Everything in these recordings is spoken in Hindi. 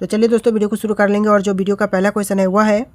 तो चलिए दोस्तों वीडियो को शुरू कर लेंगे। और जो वीडियो का पहला क्वेश्चन है वह है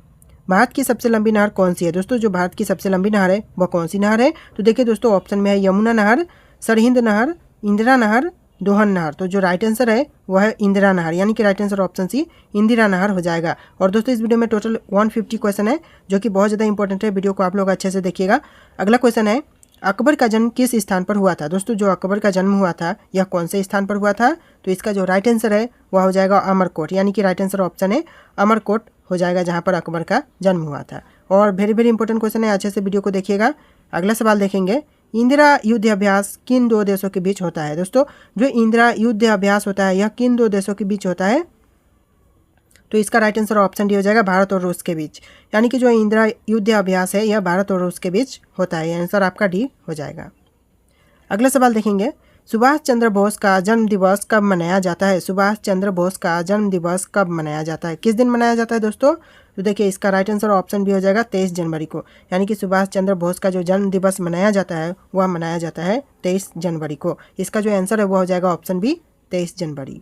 भारत की सबसे लंबी नहर कौन सी है। दोस्तों जो भारत की सबसे लंबी नहर है वह कौन सी नहर है। तो देखिए दोस्तों ऑप्शन में है यमुना नहर, सरहिंद नहर, इंदिरा नहर, दोहन नहर। तो जो राइट आंसर है वह है इंदिरा नहर, यानी कि right answer option C Indira नहर हो जाएगा। और दोस्तों इस वीडियो में टोटल 150 क्वेश्चन है जो कि बहुत ज़्यादा इंपॉर्टेंट है। वीडियो को आप लोग अच्छे से देखिएगा। अगला क्वेश्चन है अकबर का जन्म किस स्थान पर हुआ था। दोस्तों जो अकबर का जन्म हुआ था यह कौन से स्थान पर हुआ था। तो इसका जो राइट आंसर है वह हो जाएगा अमरकोट, यानी कि राइट आंसर ऑप्शन है अमरकोट हो जाएगा, जहाँ पर अकबर का जन्म हुआ था। और वेरी वेरी इंपॉर्टेंट क्वेश्चन है, अच्छे से वीडियो को देखिएगा। अगला सवाल देखेंगे इंदिरा युद्ध अभ्यास किन दो देशों के बीच होता है। दोस्तों जो इंदिरा युद्ध अभ्यास होता है यह किन दो देशों के बीच होता है। तो इसका राइट आंसर ऑप्शन डी हो जाएगा भारत और रूस के बीच, यानी कि जो इंदिरा युद्ध अभ्यास है यह भारत और रूस के बीच होता है। आंसर आपका डी हो जाएगा। अगला सवाल देखेंगे सुभाष चंद्र बोस का जन्म दिवस कब मनाया जाता है। सुभाष चंद्र बोस का जन्म दिवस कब मनाया जाता है, किस दिन मनाया जाता है दोस्तों। तो देखिए इसका राइट आंसर ऑप्शन भी हो जाएगा 23 जनवरी को, यानी कि सुभाष चंद्र बोस का जो जन्म दिवस मनाया जाता है वह मनाया जाता है 23 जनवरी को। इसका जो आंसर है वह हो जाएगा ऑप्शन बी 23 जनवरी।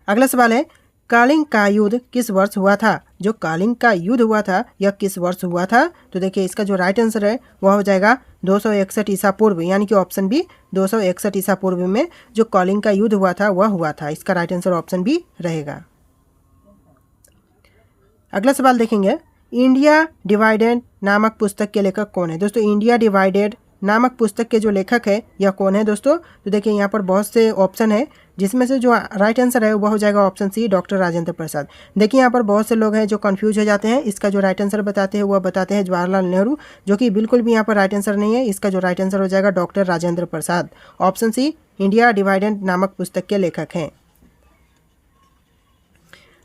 अगला सवाल है कलिंग का युद्ध किस वर्ष हुआ था। जो कलिंग का युद्ध हुआ था यह किस वर्ष हुआ था। तो देखिए इसका जो राइट आंसर है वह हो जाएगा 261 ईसा पूर्व, यानी कि ऑप्शन बी 261 ईसा पूर्व में जो कलिंग का युद्ध हुआ था वह हुआ था। इसका राइट आंसर ऑप्शन बी रहेगा। अगला सवाल देखेंगे इंडिया डिवाइडेड नामक पुस्तक के लेखक कौन है। दोस्तों इंडिया डिवाइडेड नामक पुस्तक के जो लेखक है यह कौन है दोस्तों। तो देखिए यहाँ पर बहुत से ऑप्शन है, जिसमें से जो राइट आंसर है वह हो जाएगा ऑप्शन सी डॉक्टर राजेंद्र प्रसाद। देखिए यहाँ पर बहुत से लोग हैं जो कंफ्यूज हो जाते हैं। इसका जो राइट आंसर बताते हैं वह बताते हैं जवाहरलाल नेहरू, जो कि बिल्कुल भी यहाँ पर राइट आंसर नहीं है। इसका जो राइट आंसर हो जाएगा doctor Rajendra Prasad. Option C India divided नामक पुस्तक के लेखक हैं।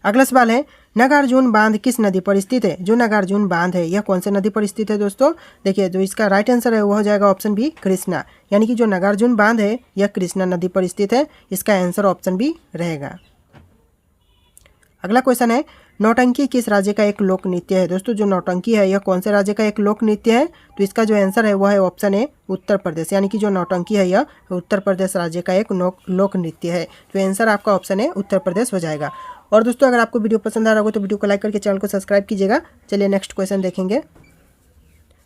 अगला सवाल है नागार्जुन बांध किस नदी पर स्थित है। जो नागार्जुन बांध है यह कौन से नदी पर स्थित है दोस्तों। देखिए जो इसका राइट आंसर है वह हो जाएगा ऑप्शन बी कृष्णा, यानी कि जो नागार्जुन बांध है यह कृष्णा नदी पर स्थित है। इसका आंसर ऑप्शन बी रहेगा। अगला क्वेश्चन है नौटंकी किस राज्य का एक लोक नृत्य है। दोस्तों जो नौटंकी है यह कौन से राज्य का एक लोक नृत्य है। तो इसका जो आंसर है वह है ऑप्शन ए उत्तर प्रदेश, यानी कि जो नौटंकी है यह उत्तर प्रदेश राज्य का एक लोक नृत्य है। तो आंसर आपका ऑप्शन ए उत्तर प्रदेश हो जाएगा। और दोस्तों अगर आपको वीडियो पसंद आ रहा होगा तो वीडियो को लाइक करके चैनल को सब्सक्राइब कीजिएगा। चलिए नेक्स्ट क्वेश्चन देखेंगे।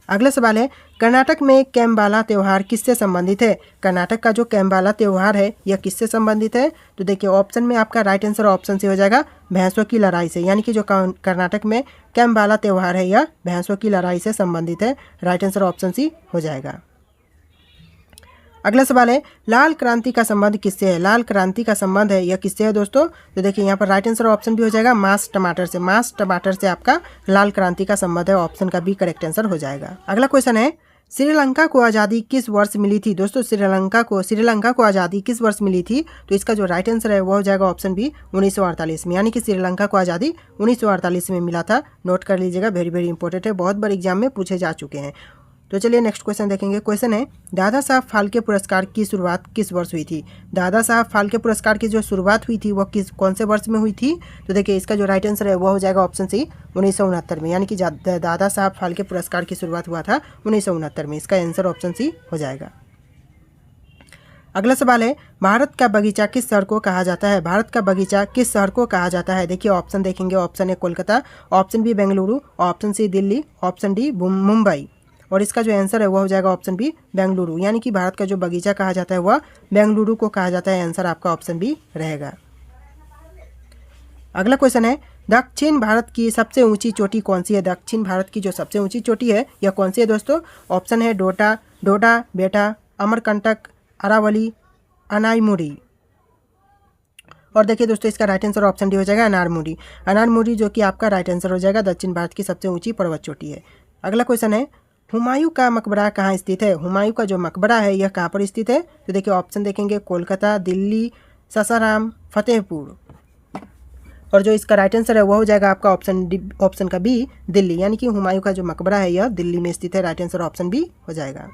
अगला सवाल है कर्नाटक में कैम्बाला त्यौहार किससे संबंधित है। कर्नाटक का जो कैम्बाला त्यौहार है यह किससे संबंधित है। तो देखिए ऑप्शन में आपका राइट आंसर ऑप्शन से हो जाएगा भैंसों की लड़ाई से, यानी कि जो कर्नाटक में कैम्बाला त्यौहार है यह भैंसों की लड़ाई से संबंधित है। राइट आंसर ऑप्शन सी हो जाएगा। अगला सवाल है लाल क्रांति का संबंध किससे है। लाल क्रांति का संबंध है यह किससे है दोस्तों। तो देखिए यहाँ पर राइट आंसर ऑप्शन भी हो जाएगा मांस टमाटर से। मांस टमाटर से आपका लाल क्रांति का संबंध है। ऑप्शन का बी करेक्ट आंसर हो जाएगा। अगला क्वेश्चन है श्रीलंका को आज़ादी किस वर्ष मिली थी। दोस्तों श्रीलंका को आज़ादी किस वर्ष मिली थी। तो इसका जो राइट आंसर है वह हो जाएगा ऑप्शन बी 1948 में, यानी कि श्रीलंका को आज़ादी 1948 में मिला था। नोट कर लीजिएगा, वेरी वेरी इंपॉर्टेंट है, बहुत बार एग्जाम में पूछे जा चुके हैं। तो चलिए नेक्स्ट क्वेश्चन देखेंगे। क्वेश्चन है दादा साहब फाल्के पुरस्कार की शुरुआत किस वर्ष हुई थी। दादा साहब फाल्के पुरस्कार की जो शुरुआत हुई थी वह कौन से वर्ष में हुई थी। तो देखिए इसका जो राइट आंसर है वह हो जाएगा ऑप्शन सी 1969 में, यानी कि दादा साहब फाल्के पुरस्कार की शुरुआत हुआ था 1969 में। इसका आंसर ऑप्शन सी हो जाएगा। अगला सवाल है भारत का बगीचा किस शहर को कहा जाता है। भारत का बगीचा किस शहर को कहा जाता है। देखिए ऑप्शन देखेंगे, option A Kolkata, option B Bengaluru, option C Delhi, option D Mumbai. और इसका जो आंसर है वह हो जाएगा ऑप्शन बी बेंगलुरु, यानी कि भारत का जो बगीचा कहा जाता है वह बेंगलुरु को कहा जाता है। आंसर आपका ऑप्शन बी रहेगा। अगला क्वेश्चन है दक्षिण भारत की सबसे ऊंची चोटी कौन सी है। दक्षिण भारत की जो सबसे ऊंची चोटी है यह कौन सी है दोस्तों। ऑप्शन है डोडा बेटा, अमरकंटक, अरावली, अनाईमुड़ी। और देखिए दोस्तों इसका राइट आंसर ऑप्शन डी हो जाएगा अनारमुड़ी। अनारमुड़ी जो कि आपका राइट आंसर हो जाएगा, दक्षिण भारत की सबसे ऊंची पर्वत चोटी है। अगला क्वेश्चन है हुमायूं का मकबरा कहाँ स्थित है। हुमायूं का जो मकबरा है यह कहाँ पर स्थित है। तो देखिए ऑप्शन देखेंगे कोलकाता, दिल्ली, सासाराम, फतेहपुर। और जो इसका राइट आंसर है वह हो जाएगा आपका ऑप्शन का बी दिल्ली, यानी कि हुमायूं का जो मकबरा है यह दिल्ली में स्थित है। राइट आंसर ऑप्शन बी हो जाएगा।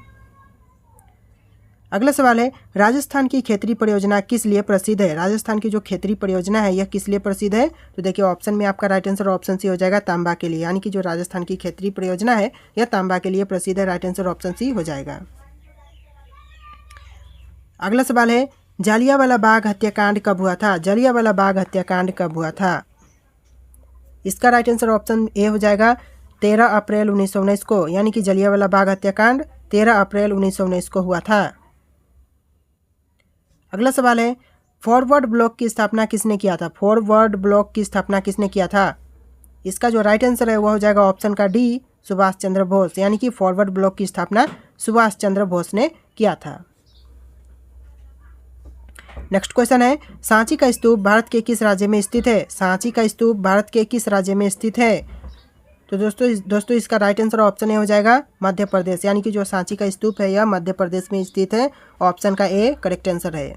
अगला सवाल है राजस्थान की खेतरी परियोजना किस लिए प्रसिद्ध है। राजस्थान की जो खेतरी परियोजना है यह किस लिए प्रसिद्ध है। तो देखिए ऑप्शन में आपका राइट आंसर ऑप्शन सी हो जाएगा तांबा के लिए, यानी कि जो राजस्थान की खेतरी परियोजना है यह तांबा के लिए प्रसिद्ध है। राइट आंसर ऑप्शन सी हो जाएगा। अगला सवाल है जालियांवाला बाग हत्याकांड कब हुआ था? जालियांवाला बाग हत्याकांड कब हुआ था? इसका राइट आंसर ऑप्शन ए हो जाएगा 13 अप्रैल 1919 को, यानी कि जालियांवाला बाग हत्याकांड 13 अप्रैल 1919 को हुआ था। अगला सवाल है, फॉरवर्ड ब्लॉक की स्थापना किसने किया था? फॉरवर्ड ब्लॉक की स्थापना किसने किया था? इसका जो राइट आंसर है वह हो जाएगा ऑप्शन का डी, सुभाष चंद्र बोस, यानी कि फॉरवर्ड ब्लॉक की स्थापना सुभाष चंद्र बोस ने किया था। नेक्स्ट क्वेश्चन है, सांची का स्तूप भारत के किस राज्य में स्थित है? सांची का स्तूप भारत के किस राज्य में स्थित है? तो दोस्तों इसका राइट आंसर ऑप्शन ए हो जाएगा मध्य प्रदेश, यानी कि जो सांची का स्तूप है यह मध्य प्रदेश में स्थित है। ऑप्शन का ए करेक्ट आंसर है।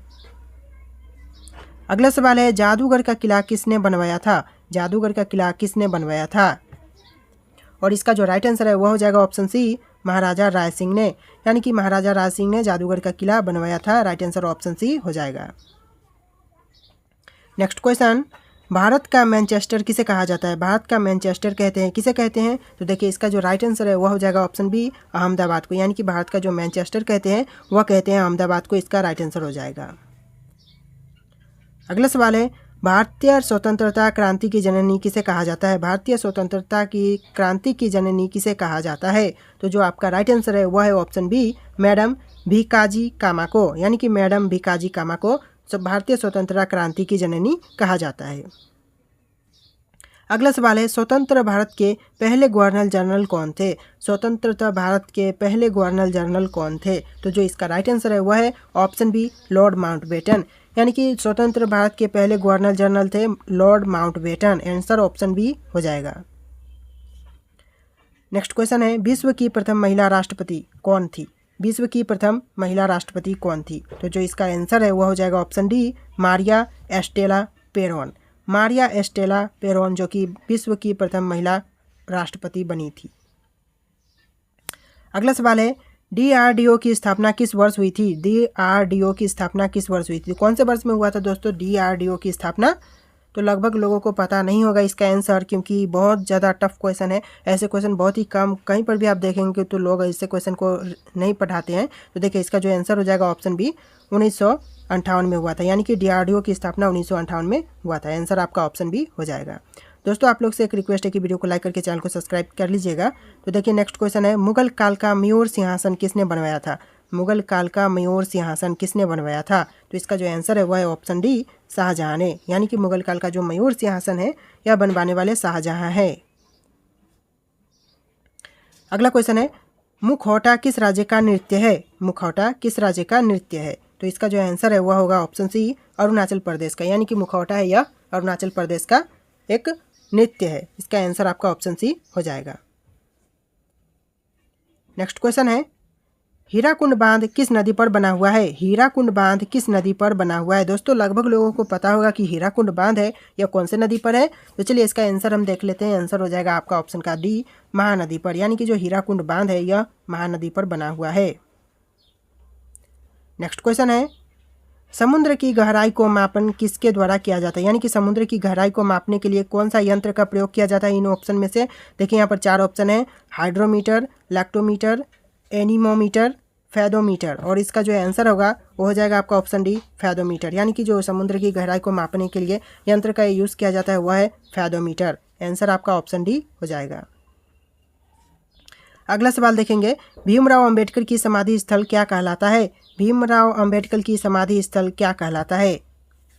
अगला सवाल है, जादूगर का किला किसने बनवाया था? जादूगर का किला किसने बनवाया था? और इसका जो राइट आंसर है वह हो जाएगा ऑप्शन सी, महाराजा राय सिंह ने, यानी कि महाराजा राय सिंह ने जादूगर का किला बनवाया था। राइट आंसर ऑप्शन सी हो जाएगा। नेक्स्ट क्वेश्चन, भारत का मैनचेस्टर किसे कहा जाता है? भारत का मैनचेस्टर कहते हैं, किसे कहते हैं? तो देखिए इसका जो राइट आंसर है वह हो जाएगा ऑप्शन बी, अहमदाबाद को, यानी कि भारत का जो मैनचेस्टर कहते हैं वह कहते हैं अहमदाबाद को। इसका राइट आंसर हो जाएगा। अगला सवाल है, भारतीय स्वतंत्रता क्रांति की जननी किसे कहा जाता है? भारतीय स्वतंत्रता की क्रांति की जननी किसे कहा जाता है? तो जो आपका राइट आंसर है वह है ऑप्शन बी, मैडम भीकाजी कामा को, यानी कि मैडम भीकाजी कामा को भारतीय स्वतंत्रता क्रांति की जननी कहा जाता है। अगला सवाल है, स्वतंत्र भारत के पहले गवर्नर जनरल कौन थे? स्वतंत्रता भारत के पहले गवर्नर जनरल कौन थे? तो जो इसका राइट आंसर है वह है ऑप्शन बी, लॉर्ड माउंटबेटन, यानी कि स्वतंत्र भारत के पहले गवर्नर जनरल थे Lord Mountbatten. Answer option B हो जाएगा। नेक्स्ट क्वेश्चन है, विश्व की प्रथम महिला राष्ट्रपति कौन थी? विश्व की प्रथम महिला राष्ट्रपति कौन थी? तो जो इसका आंसर है वह हो जाएगा option D, Maria Estella पेरोन। Maria Estella पेरोन जो कि विश्व की प्रथम महिला राष्ट्रपति बनी थी। अगला सवाल है, DRDO की स्थापना किस वर्ष हुई थी? DRDO की स्थापना किस वर्ष हुई थी? कौन से वर्ष में हुआ था दोस्तों DRDO की स्थापना? तो लगभग लोगों को पता नहीं होगा इसका आंसर, क्योंकि बहुत ज़्यादा टफ क्वेश्चन है। ऐसे क्वेश्चन बहुत ही कम, कहीं पर भी आप देखेंगे तो लोग ऐसे क्वेश्चन को नहीं पढ़ाते हैं। तो देखिए इसका जो आंसर हो जाएगा ऑप्शन बी, 1958 में हुआ था, यानी कि DRDO की स्थापना 1958 में हुआ था। आंसर आपका ऑप्शन बी हो जाएगा। दोस्तों आप लोग से एक रिक्वेस्ट है कि वीडियो को लाइक करके चैनल को सब्सक्राइब कर लीजिएगा। तो देखिए नेक्स्ट क्वेश्चन है, मुगल काल का मयूर सिंहासन किसने बनवाया था? मुगल काल का मयूर सिंहासन किसने बनवाया था? तो इसका जो आंसर है वह है ऑप्शन डी, शाहजहां ने, यानी कि मुगल काल का जो मयूर सिंहासन है यह बनवाने वाले शाहजहां है। अगला क्वेश्चन है, मुखौटा किस राज्य का नृत्य है? मुखौटा किस राज्य का नृत्य है? तो इसका जो आंसर है वह होगा ऑप्शन सी, अरुणाचल प्रदेश का, यानी कि मुखौटा है यह अरुणाचल प्रदेश का एक नृत्य है। इसका आंसर आपका ऑप्शन सी हो जाएगा। नेक्स्ट क्वेश्चन है, हीराकुंड बांध किस नदी पर बना हुआ है? हीराकुंड बांध किस नदी पर बना हुआ है? दोस्तों लगभग लोगों को पता होगा कि हीराकुंड बांध है यह कौन से नदी पर है। तो चलिए इसका आंसर हम देख लेते हैं। आंसर हो जाएगा आपका ऑप्शन का डी, महानदी पर, यानी कि जो हीराकुंड बांध है यह महानदी पर बना हुआ है। नेक्स्ट क्वेश्चन है, समुद्र की गहराई को मापन किसके द्वारा किया जाता है? यानी कि समुद्र की गहराई को मापने के लिए कौन सा यंत्र का प्रयोग किया जाता है? इन ऑप्शन में से देखिए यहाँ पर 4 ऑप्शन है, हाइड्रोमीटर, लैक्टोमीटर, एनीमोमीटर, फैदोमीटर। और इसका जो आंसर होगा वो हो जाएगा आपका ऑप्शन डी, फैदोमीटर, यानी कि जो समुद्र की गहराई को मापने के लिए यंत्र का यूज़ किया जाता है वह है फैदोमीटर। आंसर आपका ऑप्शन डी हो जाएगा। अगला सवाल देखेंगे, भीमराव अंबेडकर की समाधि स्थल क्या कहलाता है? भीमराव अंबेडकर की समाधि स्थल क्या कहलाता है?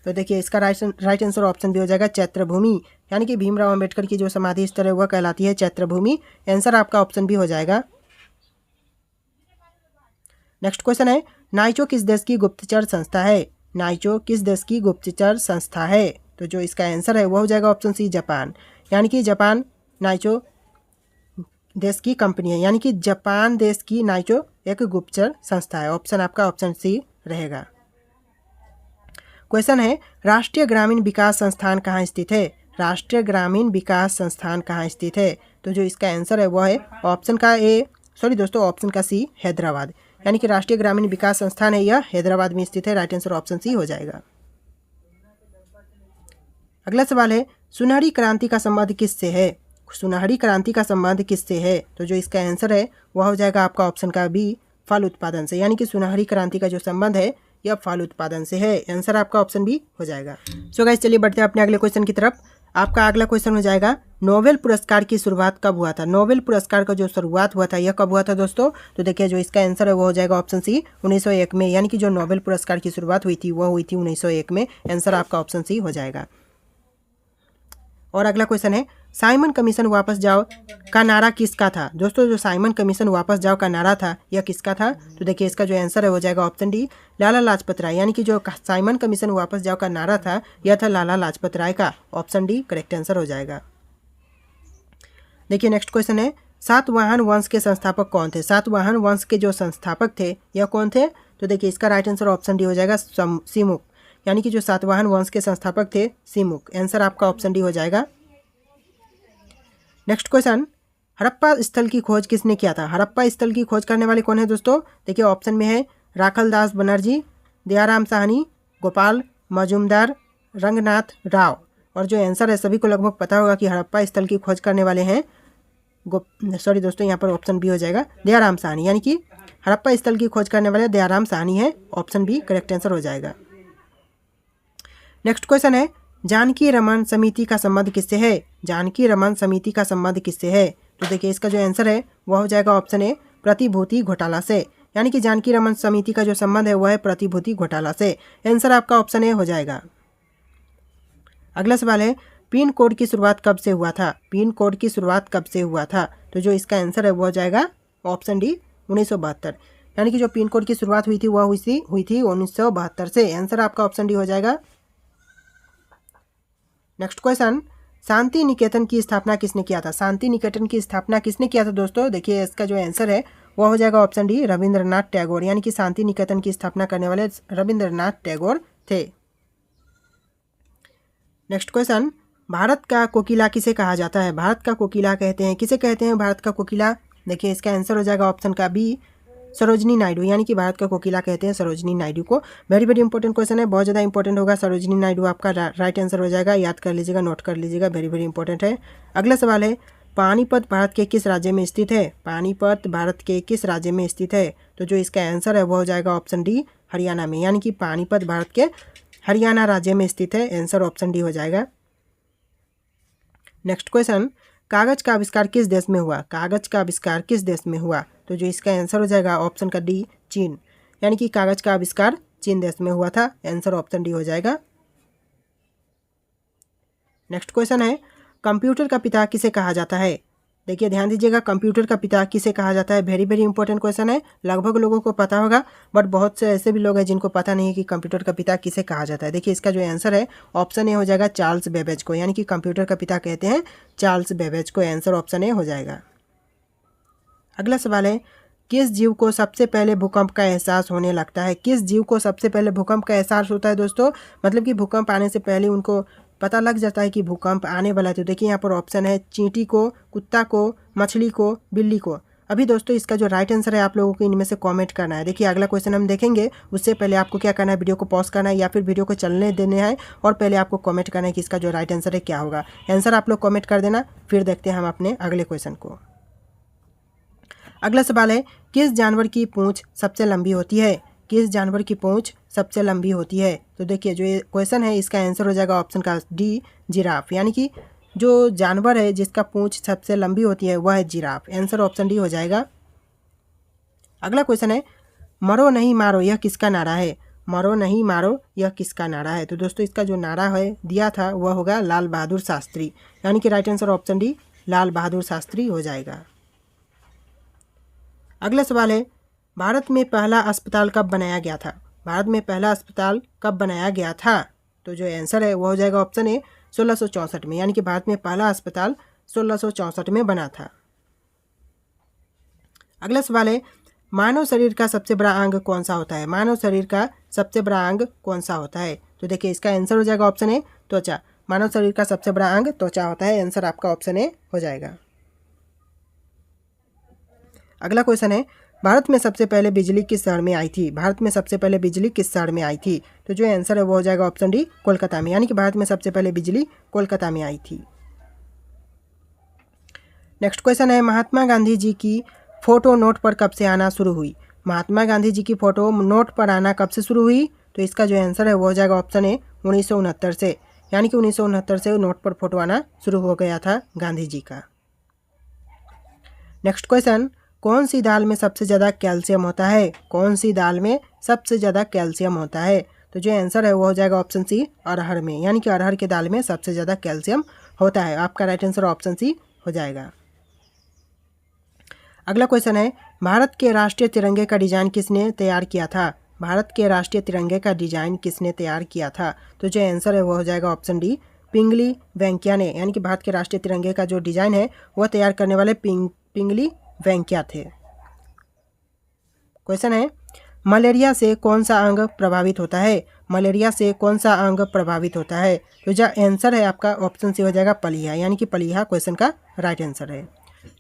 तो देखिए इसका राइट आंसर ऑप्शन भी हो जाएगा चैत्रभूमि, यानी कि भीमराव अंबेडकर की जो समाधि स्थल है वह कहलाती है चैत्रभूमि। आंसर आपका ऑप्शन भी हो जाएगा। नेक्स्ट क्वेश्चन है, नाइचो किस देश की गुप्तचर संस्था है? नाइचो किस देश की गुप्तचर संस्था है? तो जो इसका आंसर है वह हो जाएगा ऑप्शन सी, जापान, यानी कि जापान नाइचो देश की कंपनी है, यानी कि जापान देश की नाइचो एक गुप्तचर संस्था है। ऑप्शन आपका ऑप्शन सी रहेगा। क्वेश्चन है, राष्ट्रीय ग्रामीण विकास संस्थान कहाँ स्थित है? राष्ट्रीय ग्रामीण विकास संस्थान कहाँ स्थित है? तो जो इसका आंसर है वह है ऑप्शन का सी, हैदराबाद, यानी कि राष्ट्रीय ग्रामीण विकास संस्थान है यह हैदराबाद में स्थित है। राइट आंसर ऑप्शन सी हो जाएगा। अगला सवाल है, सुनहरी क्रांति का संबंध किससे है? सुनहरी क्रांति का संबंध किससे है? तो जो इसका आंसर है वह हो जाएगा आपका ऑप्शन का बी, फल उत्पादन से, यानी कि सुनहरी क्रांति का जो संबंध है या फल उत्पादन से है। आंसर आपका ऑप्शन बी हो जाएगा। सो गाइस चलिए बढ़ते हैं अपने अगले क्वेश्चन की तरफ। आपका अगला क्वेश्चन हो जाएगा नोबेल पुरस्कार की शुरुआत कब हुआ था। नोबेल पुरस्कार का जो शुरुआत हुआ था यह कब हुआ था दोस्तों? तो देखिए जो इसका आंसर है वो हो जाएगा ऑप्शन सी 1901 में, यानी कि जो नोबेल पुरस्कार की शुरुआत हुई थी वह हुई थी 1901 में। आंसर आपका ऑप्शन सी हो जाएगा। और अगला क्वेश्चन है साइमन कमीशन वापस जाओ का नारा किसका था। दोस्तों जो साइमन कमीशन वापस जाओ का नारा था यह किसका था? तो देखिए इसका जो आंसर है हो जाएगा ऑप्शन डी लाला लाजपत राय, यानी कि जो साइमन कमीशन वापस जाओ का नारा था यह था लाला लाजपत राय का। ऑप्शन डी करेक्ट आंसर हो जाएगा। देखिए नेक्स्ट क्वेश्चन है सातवाहन वंश के संस्थापक कौन थे। सातवाहन वंश के जो संस्थापक थे यह कौन थे? तो देखिए इसका राइट आंसर ऑप्शन डी हो जाएगा सिमुक, यानी कि जो सातवाहन वंश के संस्थापक थे सिमुक। आंसर आपका ऑप्शन डी हो जाएगा। नेक्स्ट क्वेश्चन हड़प्पा स्थल की खोज किसने किया था। हड़प्पा स्थल की खोज करने वाले कौन है दोस्तों? देखिए ऑप्शन में है राखलदास बनर्जी, दयाराम साहनी, गोपाल मजुमदार, रंगनाथ राव। और जो आंसर है सभी को लगभग पता होगा कि हड़प्पा स्थल की खोज करने वाले हैं सॉरी दोस्तों यहाँ पर ऑप्शन बी हो जाएगा दयाराम साहनी, यानी कि हड़प्पा स्थल की खोज करने वाले दयाराम साहनी है। ऑप्शन बी करेक्ट आंसर हो जाएगा। नेक्स्ट क्वेश्चन है जानकी रमन समिति का संबंध किससे है। जानकी रमन समिति का संबंध किससे है? तो देखिए इसका जो आंसर है वह हो जाएगा ऑप्शन ए प्रतिभूति घोटाला से, यानी कि जानकी रमन समिति का जो संबंध है वह है प्रतिभूति घोटाला से। आंसर आपका ऑप्शन ए हो जाएगा। अगला सवाल है पिन कोड की शुरुआत कब से हुआ था। पिन कोड की शुरुआत कब से हुआ था? तो जो इसका आंसर है वो हो जाएगा ऑप्शन डी 1972, यानी कि जो पिन कोड की शुरुआत हुई थी वह हुई थी 1972 से। आंसर आपका ऑप्शन डी हो जाएगा। नेक्स्ट क्वेश्चन शांति निकेतन की स्थापना किसने किया था। शांति निकेतन की स्थापना किसने किया था दोस्तों? देखिए इसका जो आंसर है वह हो जाएगा ऑप्शन डी रविंद्रनाथ टैगोर, यानी कि शांति निकेतन की स्थापना करने वाले रविंद्रनाथ टैगोर थे। नेक्स्ट क्वेश्चन भारत का कोकिला किसे कहा जाता है। भारत का कोकिला कहते हैं किसे कहते हैं भारत का कोकिला? देखिए इसका आंसर हो जाएगा ऑप्शन का बी सरोजनी नायडू, यानी कि भारत का कोकिला कहते हैं सरोजनी नायडू को। वेरी वेरी इंपॉर्टेंट क्वेश्चन है, बहुत ज़्यादा इंपॉर्टेंट होगा। सरोजनी नायडू आपका राइट आंसर हो जाएगा, याद कर लीजिएगा, नोट कर लीजिएगा, वेरी वेरी इंपॉर्टेंट है। अगला सवाल है पानीपत भारत के किस राज्य में स्थित है। पानीपत भारत के किस राज्य में स्थित है? तो जो इसका आंसर है वो हो जाएगा ऑप्शन डी हरियाणा में, यानी कि पानीपत भारत के हरियाणा राज्य में स्थित है। आंसर ऑप्शन डी हो जाएगा। नेक्स्ट क्वेश्चन कागज का आविष्कार किस देश में हुआ। कागज का आविष्कार किस देश में हुआ? तो जो इसका आंसर हो जाएगा ऑप्शन का डी चीन, यानी कि कागज का आविष्कार चीन देश में हुआ था। आंसर ऑप्शन डी हो जाएगा। नेक्स्ट क्वेश्चन है कंप्यूटर का पिता किसे कहा जाता है। देखिए ध्यान दीजिएगा, कंप्यूटर का पिता किसे कहा जाता है। वेरी वेरी इंपॉर्टेंट क्वेश्चन है, लगभग लोगों को पता होगा बट बहुत से ऐसे भी लोग हैं जिनको पता नहीं है कि कंप्यूटर का पिता किसे कहा जाता है। देखिए इसका जो आंसर है ऑप्शन ए हो जाएगा चार्ल्स बेबेज को, यानी कि कंप्यूटर का पिता कहते हैं चार्ल्स बेबेज को। आंसर ऑप्शन ए हो जाएगा। अगला सवाल है किस जीव को सबसे पहले भूकंप का एहसास होने लगता है। किस जीव को सबसे पहले भूकंप का एहसास होता है दोस्तों? मतलब कि भूकंप आने से पहले उनको पता लग जाता है कि भूकंप आने वाला है। तो देखिए यहाँ पर ऑप्शन है चींटी को, कुत्ता को, मछली को, बिल्ली को। अभी दोस्तों इसका जो राइट आंसर है आप लोगों को इनमें से कमेंट करना है। देखिए अगला क्वेश्चन हम देखेंगे, उससे पहले आपको क्या करना है, वीडियो को पॉज करना है या फिर वीडियो को चलने देना है और पहले आपको कमेंट करना है कि इसका जो राइट आंसर है क्या होगा। आंसर आप लोग कमेंट कर देना, फिर देखते हैं हम अपने अगले क्वेश्चन को। अगला सवाल है किस जानवर की पूंछ सबसे लंबी होती है। किस जानवर की पूंछ सबसे लंबी होती है? तो देखिए जो ये क्वेश्चन है इसका आंसर हो जाएगा ऑप्शन का डी जिराफ, यानी कि जो जानवर है जिसका पूंछ सबसे लंबी होती है वह है जिराफ। आंसर ऑप्शन डी हो जाएगा। अगला क्वेश्चन है मरो नहीं मारो यह किसका नारा है। मरो नहीं मारो यह किसका नारा है? तो दोस्तों इसका जो नारा है दिया था वह होगा लाल बहादुर शास्त्री, यानी कि right answer option D Lal Bahadur Shastri हो जाएगा। अगला सवाल है भारत में पहला अस्पताल कब बनाया गया था। भारत में पहला अस्पताल कब बनाया गया था? तो जो आंसर है वो हो जाएगा ऑप्शन ए 1664 में, यानी कि भारत में पहला अस्पताल 1664 में बना था। अगला सवाल है मानव शरीर का सबसे बड़ा अंग कौन सा होता है। मानव शरीर का सबसे बड़ा अंग कौन सा होता है? तो देखिए इसका आंसर हो जाएगा ऑप्शन ए त्वचा। मानव शरीर का सबसे बड़ा अंग त्वचा होता है। आंसर आपका ऑप्शन ए हो जाएगा। अगला क्वेश्चन है भारत में सबसे पहले बिजली किस शहर में आई थी। भारत में सबसे पहले बिजली किस शहर में आई थी? तो जो आंसर है वो हो जाएगा ऑप्शन डी कोलकाता में, यानी कि भारत में सबसे पहले बिजली कोलकाता में आई थी। नेक्स्ट क्वेश्चन है महात्मा गांधी जी की फोटो नोट पर कब से आना शुरू हुई। महात्मा गांधी जी की फ़ोटो नोट पर आना कब से शुरू हुई? तो इसका जो आंसर है वो हो जाएगा ऑप्शन ए 1969 से, यानी कि 1969 से नोट पर फोटो आना शुरू हो गया था गांधी जी का। नेक्स्ट क्वेश्चन, कौन सी दाल में सबसे ज़्यादा कैल्शियम होता है? कौन सी दाल में सबसे ज़्यादा कैल्शियम होता है? तो जो आंसर है वो हो जाएगा ऑप्शन सी अरहर में, यानी कि अरहर के दाल में सबसे ज़्यादा कैल्शियम होता है। आपका राइट आंसर ऑप्शन सी हो जाएगा। अगला क्वेश्चन है, भारत के राष्ट्रीय तिरंगे का डिज़ाइन किसने तैयार किया था? भारत के राष्ट्रीय तिरंगे का डिज़ाइन किसने तैयार किया था? तो जो आंसर है वो हो जाएगा ऑप्शन डी पिंगली वेंकैया ने, यानी कि भारत के राष्ट्रीय तिरंगे का जो डिज़ाइन है वह तैयार करने वाले पिंगली वेंकैया थे। क्वेश्चन है, मलेरिया से कौन सा अंग प्रभावित होता है? मलेरिया से कौन सा अंग प्रभावित होता है? तो जो आंसर है आपका ऑप्शन सी हो जाएगा पलीहा, यानी कि पलीहा क्वेश्चन का राइट आंसर है।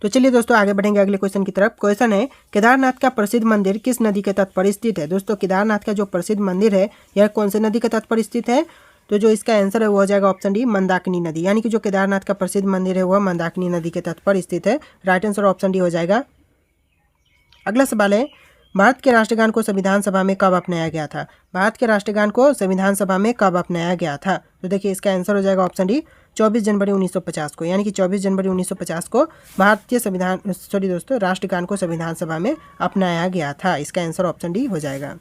तो चलिए दोस्तों आगे बढ़ेंगे अगले क्वेश्चन की तरफ। क्वेश्चन है, केदारनाथ का प्रसिद्ध मंदिर किस नदी के तट पर स्थित है? दोस्तों केदारनाथ का जो प्रसिद्ध मंदिर है यह कौन से नदी के तट पर स्थित है? तो जो इसका आंसर है वो हो जाएगा ऑप्शन डी मंदाकिनी नदी, यानी कि जो केदारनाथ का प्रसिद्ध मंदिर है वह मंदाकिनी नदी के तट पर स्थित है। राइट आंसर ऑप्शन डी हो जाएगा। अगला सवाल है, भारत के राष्ट्रगान को संविधान सभा में कब अपनाया गया था? भारत के राष्ट्रगान को संविधान सभा में कब अपनाया गया था? तो देखिए इसका आंसर हो जाएगा ऑप्शन डी 24 जनवरी 1950 को, यानी कि 24 जनवरी 1950 को भारतीय राष्ट्रगान को संविधान सभा में अपनाया गया था। इसका आंसर ऑप्शन डी हो जाएगा।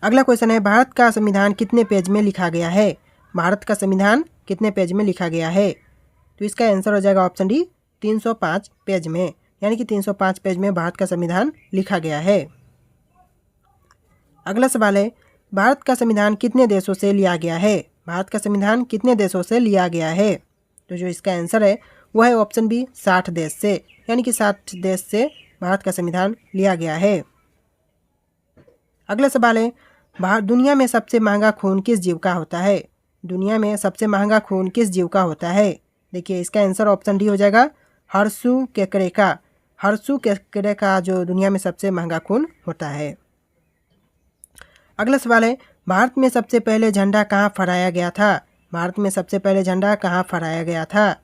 अगला क्वेश्चन है, भारत का संविधान कितने पेज में लिखा गया है? भारत का संविधान कितने पेज में लिखा गया है? तो इसका आंसर हो जाएगा ऑप्शन डी 305 पेज में, यानी कि 305 पेज में भारत का संविधान लिखा गया है। अगला सवाल है, भारत का संविधान कितने देशों से लिया गया है? भारत का संविधान कितने देशों से लिया गया है? तो जो इसका आंसर है वह है ऑप्शन बी 60 देश से, यानी कि 60 देश से भारत का संविधान लिया गया है। अगला सवाल है, दुनिया में सबसे महंगा खून किस जीव का होता है? दुनिया में सबसे महंगा खून किस जीव का होता है? देखिए इसका आंसर ऑप्शन डी हो जाएगा हर्सू केकड़े का। हर्सू केकड़े का जो दुनिया में सबसे महंगा खून होता है। अगला सवाल है, भारत में सबसे पहले झंडा कहाँ फहराया गया था? भारत में सबसे पहले झंडा कहाँ फहराया गया था?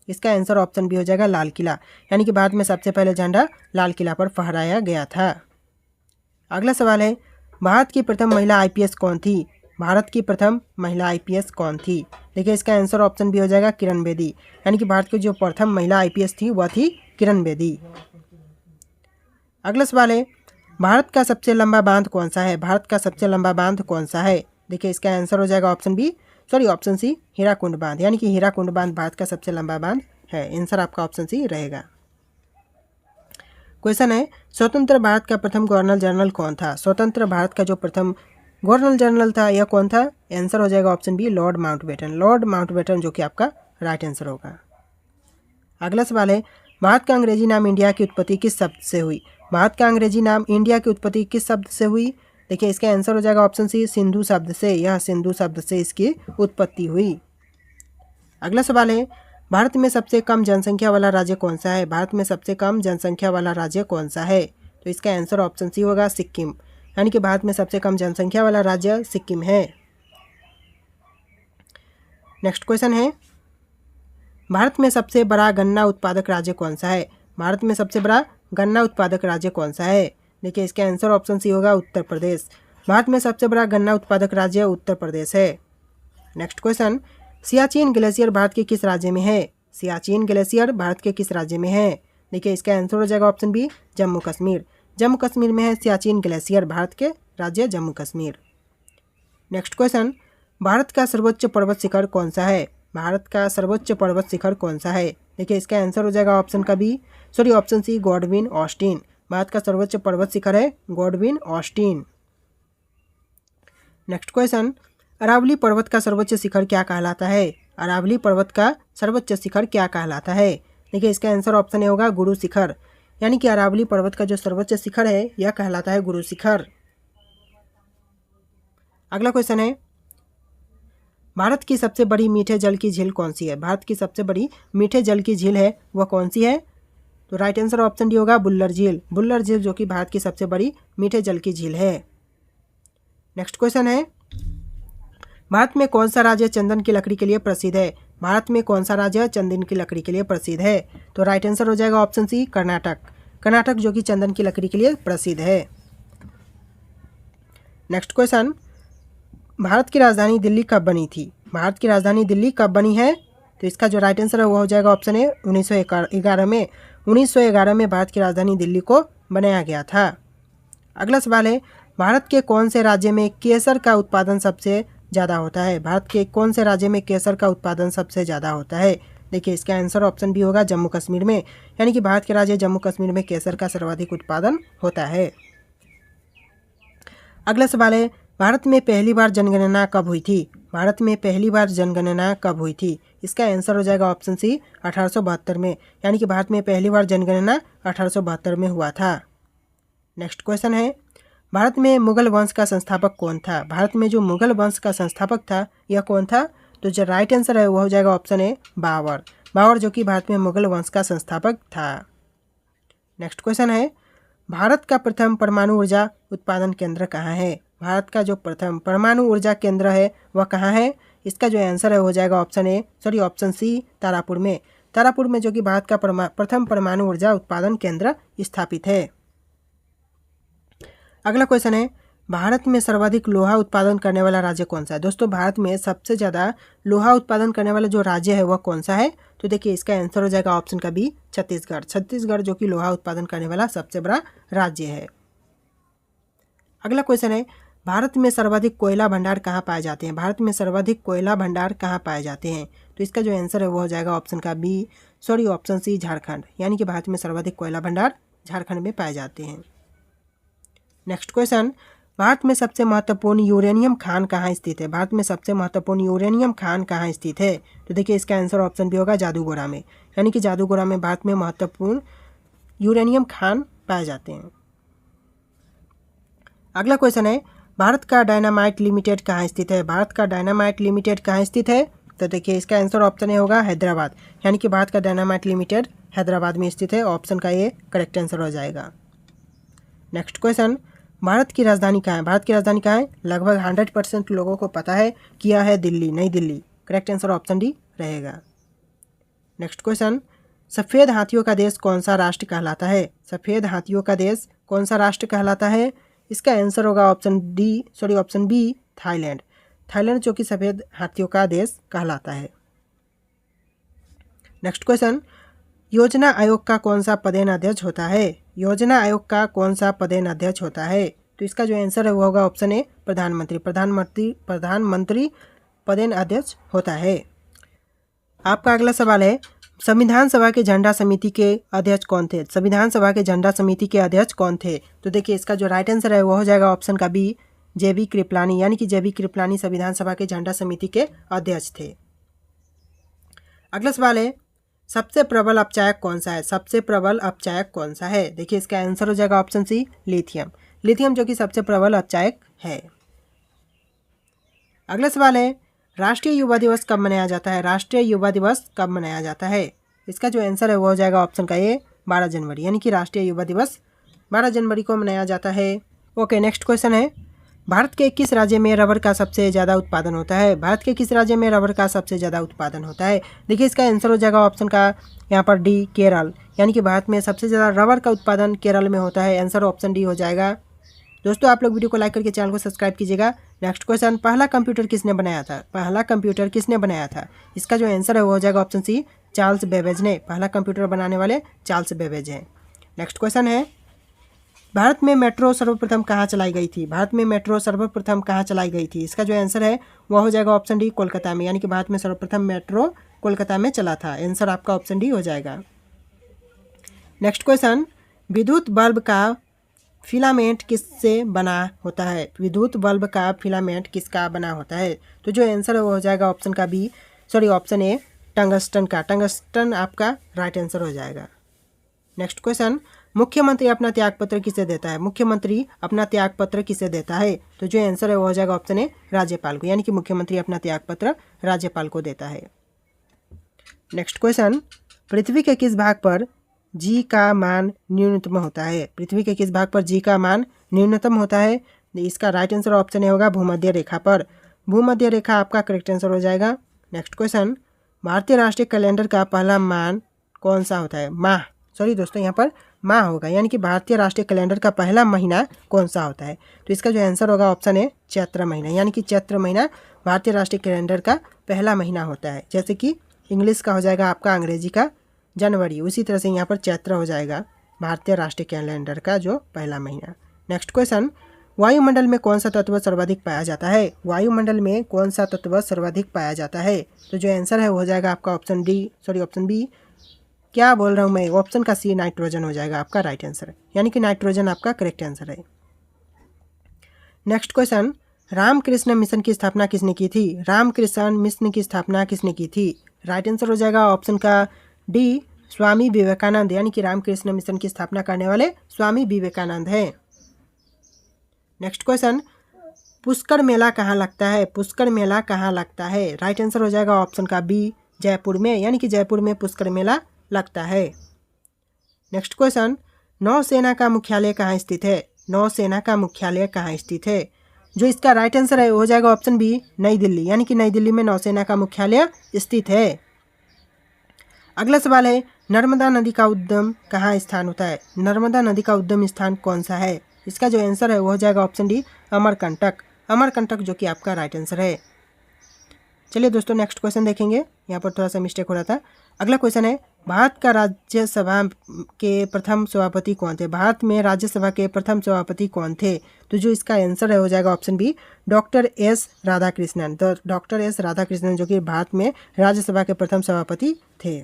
इसका आंसर ऑप्शन बी हो जाएगा लाल किला, यानी कि भारत में सबसे पहले झंडा लाल किला पर फहराया गया था। अगला सवाल है, भारत की प्रथम महिला आईपीएस कौन थी? भारत की प्रथम महिला आईपीएस कौन थी? देखिए इसका आंसर ऑप्शन बी हो जाएगा किरण बेदी, यानी कि भारत की जो प्रथम महिला आईपीएस थी वह थी किरण बेदी। अगला सवाल है, भारत का सबसे लंबा बांध कौन सा है? भारत का सबसे लंबा बांध कौन सा है? देखिए इसका आंसर हो जाएगा ऑप्शन सी हीराकुंड बांध, यानी कि हीराकुंड बांध भारत का सबसे लंबा बांध है। आंसर आपका ऑप्शन सी रहेगा। क्वेश्चन है, स्वतंत्र भारत का प्रथम गवर्नर जनरल कौन था? स्वतंत्र भारत का जो प्रथम गवर्नर जनरल था यह कौन था? आंसर हो जाएगा option B Lord Mountbatten. Lord Mountbatten जो कि आपका राइट आंसर होगा। अगला सवाल है, भारत का अंग्रेजी नाम इंडिया की उत्पत्ति किस शब्द से हुई? भारत का अंग्रेजी नाम इंडिया की उत्पत्ति किस शब्द से हुई? देखिए इसका आंसर हो जाएगा ऑप्शन सी सिंधु शब्द से। यह सिंधु शब्द से इसकी उत्पत्ति हुई। अगला सवाल है, भारत में सबसे कम जनसंख्या वाला राज्य कौन सा है? भारत में सबसे कम जनसंख्या वाला राज्य कौन सा है? तो इसका आंसर ऑप्शन सी होगा सिक्किम, यानी कि भारत में सबसे कम जनसंख्या वाला राज्य सिक्किम है। नेक्स्ट क्वेश्चन है, भारत में सबसे बड़ा गन्ना उत्पादक राज्य कौन सा है? भारत में सबसे बड़ा गन्ना उत्पादक राज्य कौन सा है? देखिए इसका आंसर ऑप्शन सी होगा उत्तर प्रदेश। भारत में सबसे बड़ा गन्ना उत्पादक राज्य उत्तर प्रदेश है। Next question, Siachen glacier Bharat के किस राज्य में है? सियाचिन ग्लेशियर भारत के किस राज्य में है? देखिए इसका आंसर हो जाएगा ऑप्शन बी जम्मू कश्मीर। जम्मू कश्मीर में है सियाचिन ग्लेशियर, भारत के राज्य जम्मू कश्मीर। नेक्स्ट क्वेश्चन, भारत का सर्वोच्च पर्वत शिखर कौन सा है? भारत का सर्वोच्च पर्वत शिखर कौन सा है? देखिए इसका आंसर हो जाएगा option C Godwin Austin. Bharat का सर्वोच्च पर्वत शिखर है Godwin Austin. Next question, Aravali पर्वत का सर्वोच्च शिखर क्या कहलाता है? अरावली पर्वत का सर्वोच्च शिखर क्या कहलाता है? देखिए इसका आंसर ऑप्शन ए होगा गुरु शिखर, यानी कि अरावली पर्वत का जो सर्वोच्च शिखर है यह कहलाता है गुरु शिखर। अगला क्वेश्चन है, भारत की सबसे बड़ी मीठे जल की झील कौन सी है? भारत की सबसे बड़ी मीठे जल की झील है वह कौन सी है? तो राइट आंसर ऑप्शन डी होगा बुल्लर झील। बुल्लर झील जो कि भारत की सबसे बड़ी मीठे जल की झील है। नेक्स्ट क्वेश्चन है, भारत में कौन सा राज्य चंदन की लकड़ी के लिए प्रसिद्ध है? भारत में कौन सा राज्य चंदन की लकड़ी के लिए प्रसिद्ध है? तो राइट आंसर हो जाएगा ऑप्शन सी कर्नाटक। कर्नाटक जो कि चंदन की लकड़ी के लिए प्रसिद्ध है। नेक्स्ट क्वेश्चन, भारत की राजधानी दिल्ली कब बनी थी? भारत की राजधानी दिल्ली कब बनी है? तो इसका जो राइट आंसर है वो हो जाएगा ऑप्शन ए 1911 में। 1911 में भारत की राजधानी दिल्ली को बनाया गया था। अगला सवाल है, भारत के कौन से राज्य में केसर का उत्पादन सबसे ज़्यादा होता है? भारत के कौन से राज्य में केसर का उत्पादन सबसे ज़्यादा होता है? देखिए इसका आंसर ऑप्शन बी होगा जम्मू कश्मीर में, यानी कि भारत के राज्य जम्मू कश्मीर में केसर का सर्वाधिक उत्पादन होता है। अगला सवाल है, भारत में पहली बार जनगणना कब हुई थी? भारत में पहली बार जनगणना कब हुई थी? इसका आंसर हो जाएगा ऑप्शन सी 1872 में, यानी कि भारत में पहली बार जनगणना 1872 में हुआ था। नेक्स्ट क्वेश्चन है, भारत में मुगल वंश का संस्थापक कौन था? भारत में जो मुगल वंश का संस्थापक था यह कौन था? तो जो राइट आंसर है वो हो जाएगा ऑप्शन ए बाबर। बाबर जो कि भारत में मुगल वंश का संस्थापक था। नेक्स्ट क्वेश्चन है, भारत का प्रथम परमाणु ऊर्जा उत्पादन केंद्र कहाँ है? भारत का जो प्रथम परमाणु ऊर्जा केंद्र है वह कहाँ है? इसका जो आंसर है हो जाएगा ऑप्शन सी तारापुर में। तारापुर में जो कि भारत का प्रथम परमाणु ऊर्जा उत्पादन केंद्र स्थापित है। अगला क्वेश्चन है, भारत में सर्वाधिक लोहा उत्पादन करने वाला राज्य कौन सा है? दोस्तों भारत में सबसे ज़्यादा लोहा उत्पादन करने वाला जो राज्य है वह कौन सा है? तो देखिए इसका आंसर हो जाएगा ऑप्शन का बी छत्तीसगढ़। छत्तीसगढ़ जो कि लोहा उत्पादन करने वाला सबसे बड़ा राज्य है। अगला क्वेश्चन है, भारत में सर्वाधिक कोयला भंडार कहाँ पाए जाते हैं? भारत में सर्वाधिक कोयला भंडार कहाँ पाए जाते हैं? तो इसका जो आंसर है वो हो जाएगा ऑप्शन सी झारखंड, यानी कि भारत में सर्वाधिक कोयला भंडार झारखंड में पाए जाते हैं। नेक्स्ट क्वेश्चन, भारत में सबसे महत्वपूर्ण यूरेनियम खान कहाँ स्थित है? भारत में सबसे महत्वपूर्ण यूरेनियम खान कहाँ स्थित है? तो देखिए इसका आंसर ऑप्शन बी होगा जादूगोड़ा में, यानी कि जादूगोड़ा में भारत में महत्वपूर्ण यूरेनियम खान पाए जाते हैं। अगला क्वेश्चन है, भारत का डायनामाइट लिमिटेड कहाँ स्थित है? भारत का डायनामाइट लिमिटेड कहाँ स्थित है? तो देखिए इसका आंसर ऑप्शन ए होगा हैदराबाद, यानी कि भारत का डायनामाइट लिमिटेड हैदराबाद में स्थित है। ऑप्शन का ये करेक्ट आंसर हो जाएगा। नेक्स्ट क्वेश्चन, भारत की राजधानी कहाँ है? भारत की राजधानी कहाँ है? लगभग 100% लोगों को पता है किया है दिल्ली, नई Delhi. Correct answer option D रहेगा। नेक्स्ट क्वेश्चन, सफ़ेद हाथियों का देश कौन सा राष्ट्र कहलाता है? सफ़ेद हाथियों का देश कौन सा राष्ट्र कहलाता है? इसका आंसर होगा ऑप्शन बी थाईलैंड। थाईलैंड जो कि सफ़ेद हाथियों का देश कहलाता है। नेक्स्ट क्वेश्चन, योजना आयोग का कौन सा पदेन अध्यक्ष होता है? योजना आयोग का कौन सा पदेन अध्यक्ष होता है? तो इसका जो आंसर है वो होगा ऑप्शन ए प्रधानमंत्री। प्रधानमंत्री पदेन अध्यक्ष होता है। आपका अगला सवाल है, संविधान सभा के झंडा समिति के अध्यक्ष कौन थे? संविधान सभा के झंडा समिति के अध्यक्ष कौन थे? तो देखिए इसका जो राइट आंसर है वो हो जाएगा ऑप्शन का बी जे.बी. कृपलानी, यानी कि जे.बी. कृपलानी संविधान सभा के झंडा समिति के अध्यक्ष थे। अगला सवाल है, सबसे प्रबल अपचायक कौन सा है? सबसे प्रबल अपचायक कौन सा है? देखिए इसका आंसर हो जाएगा ऑप्शन सी लिथियम। लिथियम जो कि सबसे प्रबल अपचायक है। अगला सवाल है, राष्ट्रीय युवा दिवस कब मनाया जाता है? राष्ट्रीय युवा दिवस कब मनाया जाता है? इसका जो आंसर है वो हो जाएगा ऑप्शन का ए 12 जनवरी, यानी कि राष्ट्रीय युवा दिवस 12 जनवरी को मनाया जाता है। ओके, नेक्स्ट क्वेश्चन है, भारत के किस राज्य में रबर का सबसे ज़्यादा उत्पादन होता है? भारत के किस राज्य में रबर का सबसे ज़्यादा उत्पादन होता है? देखिए इसका आंसर हो जाएगा ऑप्शन का यहाँ पर डी केरल, यानी कि भारत में सबसे ज़्यादा रबर का उत्पादन केरल में होता है। आंसर ऑप्शन डी हो जाएगा। दोस्तों आप लोग वीडियो को लाइक करके चैनल को सब्सक्राइब कीजिएगा। नेक्स्ट क्वेश्चन, पहला कंप्यूटर किसने बनाया था? पहला कंप्यूटर किसने बनाया था? इसका जो आंसर है वो हो जाएगा ऑप्शन सी चार्ल्स बेबेज ने। पहला कंप्यूटर बनाने वाले चार्ल्स बेबेज हैं। नेक्स्ट क्वेश्चन है, भारत में मेट्रो सर्वप्रथम कहाँ चलाई गई थी? भारत में मेट्रो सर्वप्रथम कहाँ चलाई गई थी? इसका जो आंसर है वह हो जाएगा ऑप्शन डी कोलकाता में, यानी कि भारत में सर्वप्रथम मेट्रो कोलकाता में चला था। आंसर आपका ऑप्शन डी हो जाएगा। नेक्स्ट क्वेश्चन, विद्युत बल्ब का फिलामेंट किससे बना होता है? विद्युत बल्ब का फिलामेंट किसका बना होता है? तो जो आंसर है वो हो जाएगा ऑप्शन ए टंगस्टन का। टंगस्टन आपका राइट आंसर हो जाएगा। नेक्स्ट क्वेश्चन, मुख्यमंत्री अपना त्यागपत्र किसे देता है? मुख्यमंत्री अपना त्यागपत्र किसे देता है? तो जो आंसर है वो हो जाएगा ऑप्शन ए राज्यपाल को, यानी कि मुख्यमंत्री अपना त्यागपत्र राज्यपाल को देता है। नेक्स्ट क्वेश्चन, पृथ्वी के किस भाग पर जी का मान न्यूनतम होता है? पृथ्वी के किस भाग पर जी का मान न्यूनतम होता है? इसका राइट आंसर ऑप्शन ए होगा भूमध्य रेखा पर। भूमध्य रेखा आपका करेक्ट आंसर हो जाएगा। नेक्स्ट क्वेश्चन, भारतीय राष्ट्रीय कैलेंडर का पहला मान कौन सा होता है? दोस्तों यहाँ पर माह होगा, यानी कि भारतीय राष्ट्रीय कैलेंडर का पहला महीना कौन सा होता है। तो इसका जो आंसर होगा ऑप्शन है चैत्र महीना, यानी कि चैत्र महीना भारतीय राष्ट्रीय कैलेंडर का पहला महीना होता है। जैसे कि इंग्लिश का हो जाएगा आपका अंग्रेजी का जनवरी, उसी तरह से यहाँ पर चैत्र हो जाएगा भारतीय राष्ट्रीय कैलेंडर का जो पहला महीना। नेक्स्ट क्वेश्चन, वायुमंडल में कौन सा तत्व सर्वाधिक पाया जाता है। वायुमंडल में कौन सा तत्व सर्वाधिक पाया जाता है। तो जो आंसर है वो हो जाएगा आपका ऑप्शन बी, क्या बोल रहा हूँ मैं, ऑप्शन का सी नाइट्रोजन हो जाएगा आपका राइट आंसर, यानी कि नाइट्रोजन आपका करेक्ट आंसर है। नेक्स्ट क्वेश्चन, रामकृष्ण मिशन की स्थापना किसने की थी। रामकृष्ण मिशन की स्थापना किसने की थी। राइट आंसर हो जाएगा ऑप्शन का डी, स्वामी विवेकानंद, यानी कि रामकृष्ण मिशन की स्थापना करने वाले स्वामी विवेकानंद हैं। नेक्स्ट क्वेश्चन, पुष्कर मेला कहाँ लगता है। पुष्कर मेला कहाँ लगता है। राइट आंसर हो जाएगा ऑप्शन का बी, जयपुर में, यानी कि जयपुर में पुष्कर मेला लगता है। नेक्स्ट क्वेश्चन, नौसेना का मुख्यालय कहाँ स्थित है। नौसेना का मुख्यालय कहाँ स्थित है। जो इसका राइट आंसर है वो हो जाएगा ऑप्शन बी, नई दिल्ली, यानी कि नई दिल्ली में नौसेना का मुख्यालय स्थित है। अगला सवाल है, नर्मदा नदी का उद्गम कहाँ स्थान होता है। नर्मदा नदी का उद्गम स्थान कौन सा है। इसका जो आंसर है वो हो जाएगा ऑप्शन डी, अमरकंटक, अमरकंटक जो कि आपका राइट आंसर है। चलिए दोस्तों नेक्स्ट क्वेश्चन देखेंगे, यहाँ पर थोड़ा सा मिस्टेक हो रहा था। अगला क्वेश्चन है, भारत का राज्यसभा के प्रथम सभापति कौन थे। भारत में राज्यसभा के प्रथम सभापति कौन थे। तो जो इसका आंसर है हो जाएगा option B, doctor S Radhakrishnan. तो डॉक्टर एस राधाकृष्णन जो कि भारत में राज्यसभा के प्रथम सभापति थे।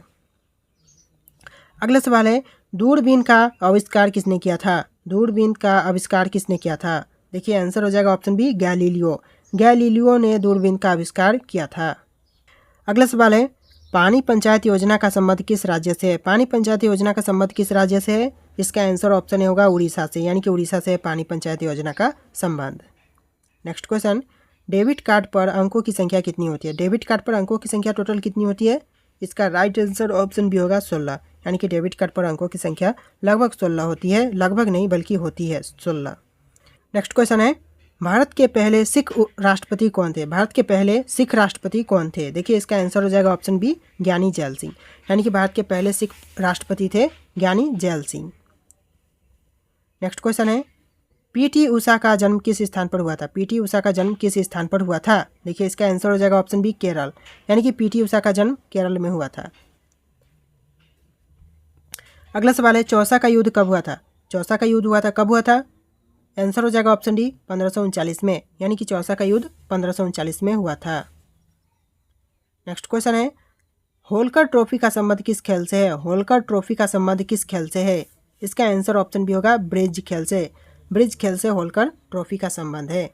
अगला सवाल है, दूरबीन का आविष्कार किसने किया था। दूरबीन का आविष्कार किसने किया था। देखिए आंसर हो जाएगा ऑप्शन बी, गैलीलियो। गैलीलियो ने दूरबीन का आविष्कार किया था। अगला सवाल है, पानी पंचायत योजना का संबंध किस राज्य से है। पानी पंचायत योजना का संबंध किस राज्य से है। इसका आंसर ऑप्शन ए होगा उड़ीसा से, यानी कि उड़ीसा से पानी पंचायत योजना का संबंध। नेक्स्ट क्वेश्चन, डेबिट कार्ड पर अंकों की संख्या कितनी होती है। डेबिट कार्ड पर अंकों की संख्या टोटल कितनी होती है। इसका राइट आंसर ऑप्शन बी होगा 16, यानी कि डेबिट कार्ड पर अंकों की संख्या लगभग 16 होती है, लगभग नहीं बल्कि होती है 16। नेक्स्ट क्वेश्चन है, भारत के पहले सिख राष्ट्रपति कौन थे। भारत के पहले सिख राष्ट्रपति कौन थे। देखिए इसका आंसर हो जाएगा ऑप्शन बी, ज्ञानी जैल सिंह, यानी कि भारत के पहले सिख राष्ट्रपति थे ज्ञानी जैल सिंह। नेक्स्ट क्वेश्चन है, पीटी उषा का जन्म किस स्थान पर हुआ था। पीटी उषा का जन्म किस स्थान पर हुआ था। देखिए इसका आंसर हो जाएगा ऑप्शन बी, केरल, यानी कि पीटी उषा का जन्म केरल में हुआ था। अगला सवाल है, चौसा का युद्ध कब हुआ था। चौसा का युद्ध हुआ था कब हुआ था। आंसर हो जाएगा ऑप्शन डी, 1539 में, यानी कि चौसा का युद्ध 1539 में हुआ था। नेक्स्ट क्वेश्चन है, होलकर ट्रॉफी का संबंध किस खेल से है। होलकर ट्रॉफी का संबंध किस खेल से है। इसका आंसर ऑप्शन बी होगा, ब्रिज खेल से। ब्रिज खेल से होलकर ट्रॉफी का संबंध है।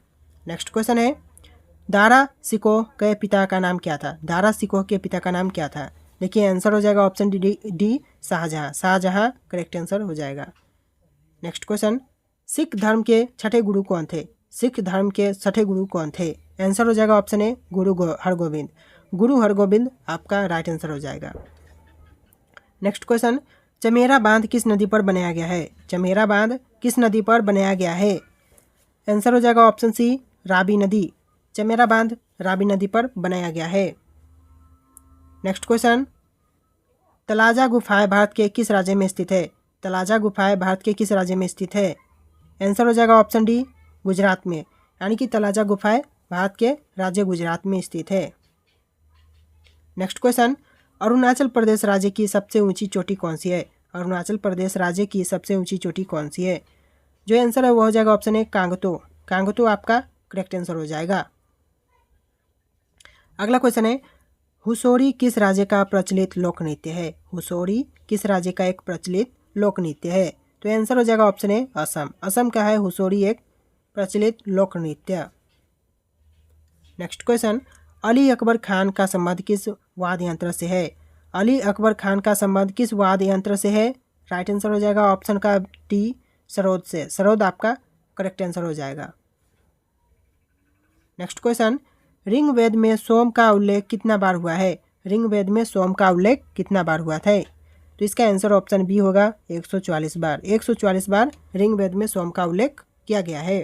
नेक्स्ट क्वेश्चन है, दारा शिकोह के पिता का नाम क्या था। दारा शिकोह के पिता का नाम क्या था। देखिए आंसर हो जाएगा option D, Shahjahan. Shahjahan correct answer हो जाएगा। नेक्स्ट क्वेश्चन, सिख धर्म के छठे गुरु कौन थे। सिख धर्म के छठे गुरु कौन थे। आंसर हो जाएगा ऑप्शन ए, गुरु हरगोबिंद। गुरु हरगोबिंद आपका राइट आंसर हो जाएगा। नेक्स्ट क्वेश्चन, चमेरा बांध किस नदी पर बनाया गया है। चमेरा बांध किस नदी पर बनाया गया है। आंसर हो जाएगा ऑप्शन सी, रावी नदी। चमेरा बांध रावी नदी पर बनाया गया है। नेक्स्ट क्वेश्चन, तलाजा गुफाएं भारत के किस राज्य में स्थित है। तलाजा गुफाएं भारत के किस राज्य में स्थित है। आंसर हो जाएगा ऑप्शन डी, गुजरात में, यानी कि तलाजा गुफाएं भारत के राज्य गुजरात में स्थित है। नेक्स्ट क्वेश्चन, अरुणाचल प्रदेश राज्य की सबसे ऊंची चोटी कौन सी है। अरुणाचल प्रदेश राज्य की सबसे ऊंची चोटी कौन सी है। जो आंसर है वो हो जाएगा ऑप्शन ए, कांगतो। कांगतो आपका करेक्ट आंसर हो जाएगा। अगला क्वेश्चन है, हुसोरी किस राज्य का प्रचलित लोक नृत्य है। हुसोरी किस राज्य का एक प्रचलित लोक नृत्य है। तो आंसर हो जाएगा ऑप्शन ए, असम। असम का है हुसोरी एक प्रचलित लोक नृत्य। नेक्स्ट क्वेश्चन, अली अकबर खान का संबंध किस वाद्य यंत्र से है। अली अकबर खान का संबंध किस वाद्य यंत्र से है। राइट आंसर हो जाएगा ऑप्शन का डी, सरोद से। सरोद आपका करेक्ट आंसर हो जाएगा। नेक्स्ट क्वेश्चन, ऋग्वेद में सोम का उल्लेख कितना बार हुआ है। ऋग्वेद में सोम का उल्लेख कितना बार हुआ था। तो इसका आंसर ऑप्शन बी होगा, 144 बार। 144 बार ऋग्वेद में सोम का उल्लेख किया गया है।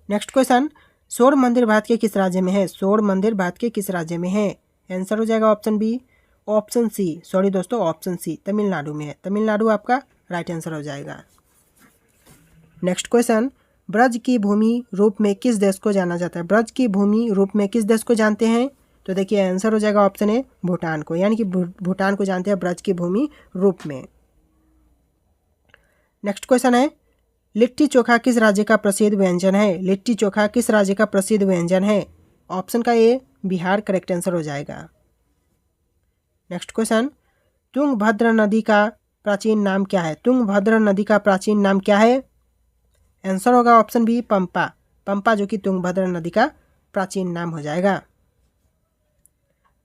नेक्स्ट क्वेश्चन, सौर मंदिर भारत के किस राज्य में है। सौर मंदिर भारत के किस राज्य में है। आंसर हो जाएगा option B, option C, sorry दोस्तों ऑप्शन सी तमिलनाडु में है। तमिलनाडु आपका राइट आंसर हो जाएगा। नेक्स्ट क्वेश्चन, ब्रज की भूमि रूप में किस देश को जाना जाता है? ब्रज की भूमि रूप में किस देश को जानते हैं? तो देखिए आंसर हो जाएगा ऑप्शन ए भूटान को, यानी कि भूटान को जानते हैं ब्रज की भूमि रूप में। नेक्स्ट क्वेश्चन है, लिट्टी चोखा किस राज्य का प्रसिद्ध व्यंजन है? लिट्टी चोखा किस राज्य का प्रसिद्ध व्यंजन है? ऑप्शन का ए बिहार करेक्ट आंसर हो जाएगा। नेक्स्ट क्वेश्चन, तुंगभद्र नदी का प्राचीन नाम क्या है? तुंगभद्र नदी का प्राचीन नाम क्या है? आंसर होगा ऑप्शन बी पंपा। पंपा जो कि तुंगभद्र नदी का प्राचीन नाम हो जाएगा।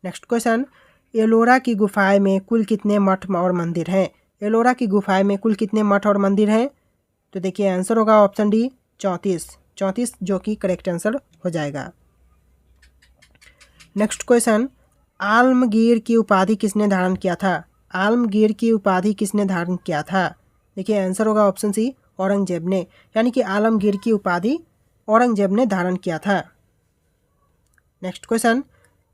नेक्स्ट क्वेश्चन, एलोरा की गुफाएं में कुल कितने मठ और मंदिर हैं? एलोरा की गुफाएं में कुल कितने मठ और मंदिर हैं? तो देखिए आंसर होगा ऑप्शन डी 34 जो कि करेक्ट आंसर हो जाएगा। नेक्स्ट क्वेश्चन, आलमगीर की उपाधि किसने धारण किया था? आलमगीर की उपाधि किसने धारण किया था? देखिए आंसर होगा ऑप्शन सी औरंगजेब ने, यानी कि आलमगीर की उपाधि औरंगजेब ने धारण किया था। नेक्स्ट क्वेश्चन,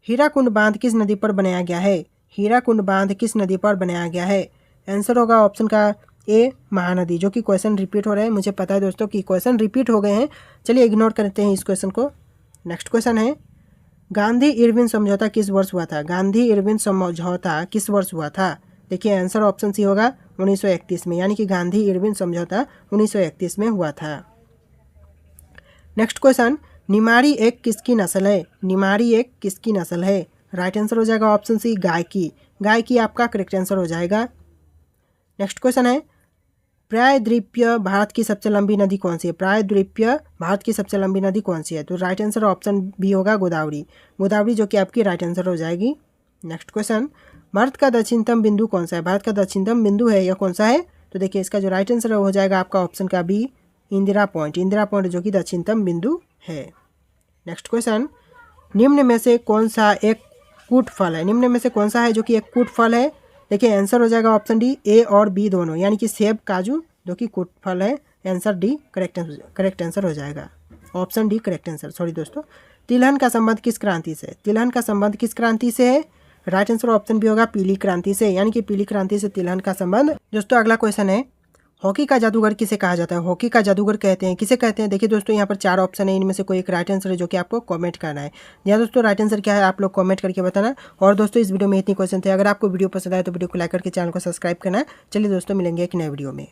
हीराकुंड बांध किस नदी पर बनाया गया है? हीराकुंड बांध किस नदी पर बनाया गया है? आंसर होगा ऑप्शन का ए महानदी, जो कि क्वेश्चन रिपीट हो रहे हैं। मुझे पता है दोस्तों कि क्वेश्चन रिपीट हो गए हैं, चलिए इग्नोर करते हैं इस क्वेश्चन को। नेक्स्ट क्वेश्चन है, गांधी इरविन समझौता किस वर्ष हुआ था? गांधी इरविन समझौता किस वर्ष हुआ था? देखिए आंसर ऑप्शन सी होगा 1931 में, यानी कि गांधी इरविन समझौता 1931 में हुआ था। नेक्स्ट क्वेश्चन, निमाड़ी एक किसकी नस्ल है? निमाड़ी एक किसकी नस्ल है? राइट आंसर हो जाएगा ऑप्शन सी गाय की। गाय की आपका करेक्ट आंसर हो जाएगा। नेक्स्ट क्वेश्चन है, प्रायद्वीपीय भारत की सबसे लंबी नदी कौन सी है? प्रायद्वीपीय भारत की सबसे लंबी नदी कौन सी है? तो राइट आंसर ऑप्शन बी होगा गोदावरी। गोदावरी जो कि आपकी राइट आंसर हो जाएगी। नेक्स्ट क्वेश्चन, भारत का दक्षिणतम बिंदु कौन सा है? भारत का दक्षिणतम बिंदु है यह कौन सा है? तो देखिए इसका जो राइट आंसर हो जाएगा आपका ऑप्शन का B Indira Point. Indira Point जो कि दक्षिणतम बिंदु है। नेक्स्ट क्वेश्चन, निम्न में से कौन सा एक कूट फल है? निम्न में से कौन सा है जो कि एक कूट फल है? देखिए आंसर हो जाएगा ऑप्शन डी ए और बी दोनों, यानी कि सेब काजू जो कि कूट फल है। आंसर डी करेक्ट आंसर हो जाएगा। Option D correct answer. Sorry दोस्तों, तिलहन का संबंध किस क्रांति से? तिलहन का संबंध किस क्रांति से है? राइट आंसर ऑप्शन बी होगा पीली क्रांति से, यानी कि पीली क्रांति से तिलहन का संबंध। दोस्तों अगला क्वेश्चन है, हॉकी का जादूगर किसे कहा जाता है? हॉकी का जादूगर कहते हैं किसे कहते हैं? देखिए दोस्तों यहाँ पर 4 ऑप्शन है, इनमें से कोई एक राइट आंसर है जो कि आपको कमेंट करना है। या दोस्तों राइट आंसर क्या है आप लोग कमेंट करके बताना। और दोस्तों इस वीडियो में इतनी क्वेश्चन थे, अगर आपको वीडियो पसंद आए तो वीडियो को लाइक करके चैनल को सब्सक्राइब करना। चलिए दोस्तों मिलेंगे एक नए वीडियो में।